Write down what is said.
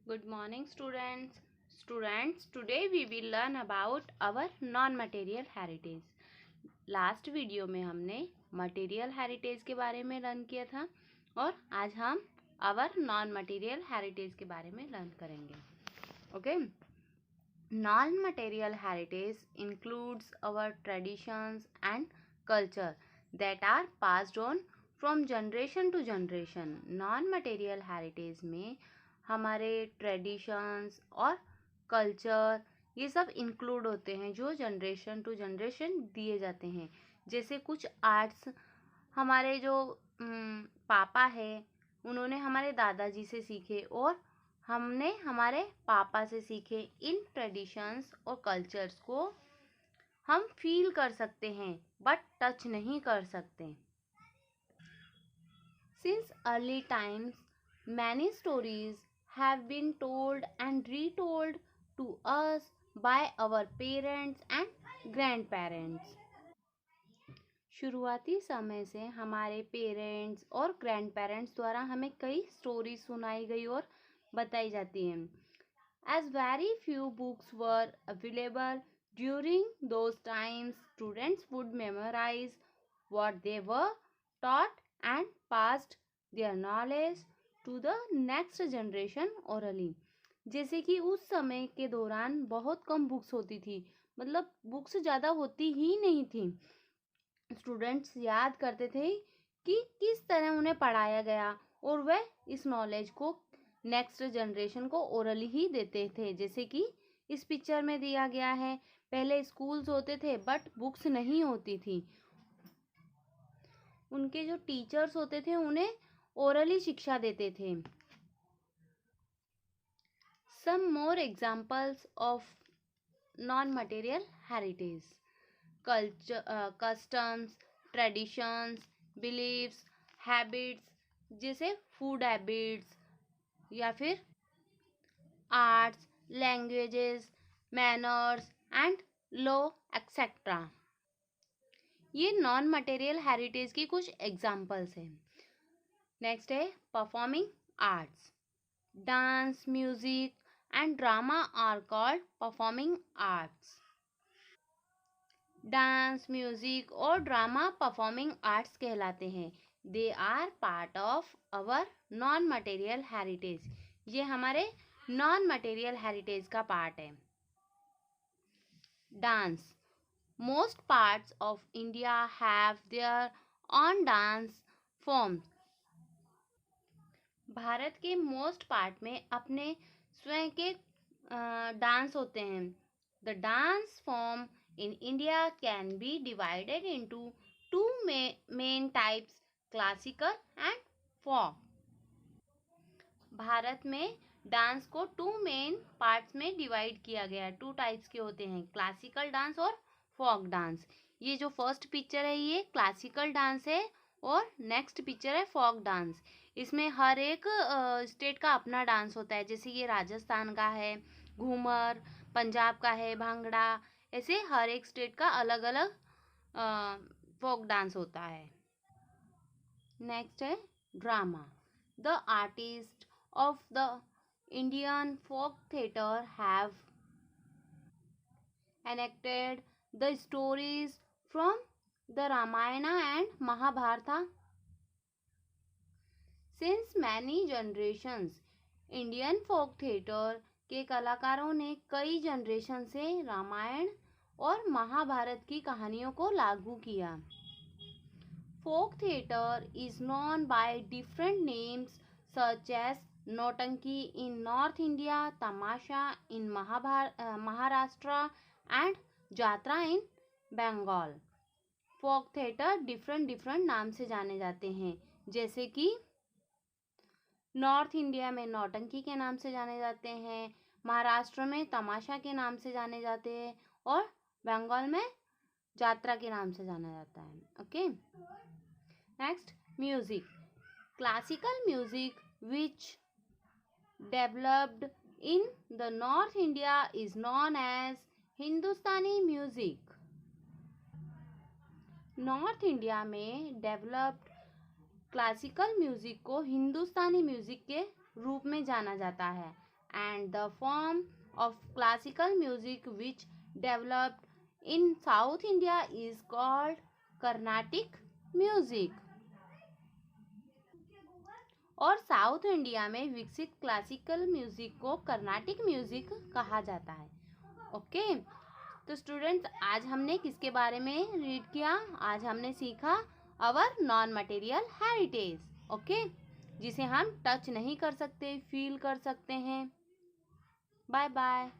Good morning, students. Today we will learn about our non-material heritage. Last video में हमने material heritage के बारे में लर्न किया था और आज हम आवर नॉन मटेरियल हेरिटेज के बारे में लर्न करेंगे. Okay. Non material heritage includes our traditions and culture that are passed on from generation to generation. Non material heritage में हमारे ट्रेडिशंस और कल्चर ये सब इंक्लूड होते हैं जो जनरेशन टू जनरेशन दिए जाते हैं. जैसे कुछ आर्ट्स हमारे जो पापा है उन्होंने हमारे दादाजी से सीखे और हमने हमारे पापा से सीखे. इन ट्रेडिशंस और कल्चर्स को हम फील कर सकते हैं बट टच नहीं कर सकते. Since early times, many stories have been told and retold to us by our parents and grandparents. शुरुआती समय से हमारे पेरेंट्स और ग्रैंड द्वारा हमें कई स्टोरीज सुनाई गई और बताई जाती हैं. As very few books were available during those times, students would memorize what they were taught and passed their knowledge to the next generation orally. जैसे कि उस समय के दौरान बहुत कम बुक्स होती थी, मतलब बुक्स ज़्यादा होती ही नहीं थी. स्टूडेंट्स याद करते थे कि किस तरह उन्हें पढ़ाया गया और वह इस नॉलेज को नेक्स्ट जनरेशन को ओरली ही देते थे. जैसे कि इस पिक्चर में दिया गया है, पहले स्कूल्स होते थे बट बुक्स नहीं होती थी. उनके जो टीचर्स होते थे उन्हें ओरली शिक्षा देते थे. Some more examples of non material heritage: customs, traditions, beliefs, habits जैसे फूड हैबिट्स या फिर arts, languages, manners and law etcetera. ये नॉन मटेरियल हेरिटेज की कुछ एग्जाम्पल्स हैं. नेक्स्ट है performing arts. Dance, music and drama are called performing arts. Dance, music और drama performing arts कहलाते हैं. They are part of our non material heritage. ये हमारे नॉन मटेरियल हेरिटेज का पार्ट है. Dance. Most parts of India have their own dance forms. Bharat के most part में अपने स्वयं के डांस होते हैं. The dance form in India can be divided into two main types, classical and folk. Bharat में डांस को टू मेन पार्ट्स में डिवाइड किया गया है. टू टाइप्स के होते हैं, क्लासिकल डांस और फोक डांस. ये जो फर्स्ट पिक्चर है ये क्लासिकल डांस है और नेक्स्ट पिक्चर है फोक डांस. इसमें हर एक स्टेट का अपना डांस होता है. जैसे ये राजस्थान का है घूमर, पंजाब का है भांगड़ा, ऐसे हर एक स्टेट का अलग अलग फोक डांस होता है. नेक्स्ट है drama. The artist of the Indian folk theatre have enacted the stories from the Ramayana and Mahabharata. Since many generations, Indian folk theatre के कलाकारों ने कई जनरेशन से रामायण और महाभारत की कहानियों को लागू किया. Folk theatre is known by different names such as Nautanki in North India, Tamasha in Maharashtra and Jatra in Bengal. Folk theatre different नाम से जाने जाते हैं. जैसे कि नॉर्थ इंडिया में नौटंकी के नाम से जाने जाते हैं, महाराष्ट्र में तमाशा के नाम से जाने जाते हैं और बंगाल में जात्रा के नाम से जाना जाता है. Okay. Next music. Classical music which developed in the North India is known as Hindustani music. North India में डेवलप्ड क्लासिकल म्यूजिक को हिंदुस्तानी म्यूजिक के रूप में जाना जाता है. and the form of classical music which developed in South India is called Carnatic music. और south India में विकसित क्लासिकल म्यूजिक को कर्नाटिक म्यूजिक कहा जाता है। ओके, तो स्टूडेंट्स आज हमने किसके बारे में रीड किया? आज हमने सीखा अवर नॉन मटेरियल हेरिटेज। ओके, जिसे हम टच नहीं कर सकते, फील कर सकते हैं। Bye bye.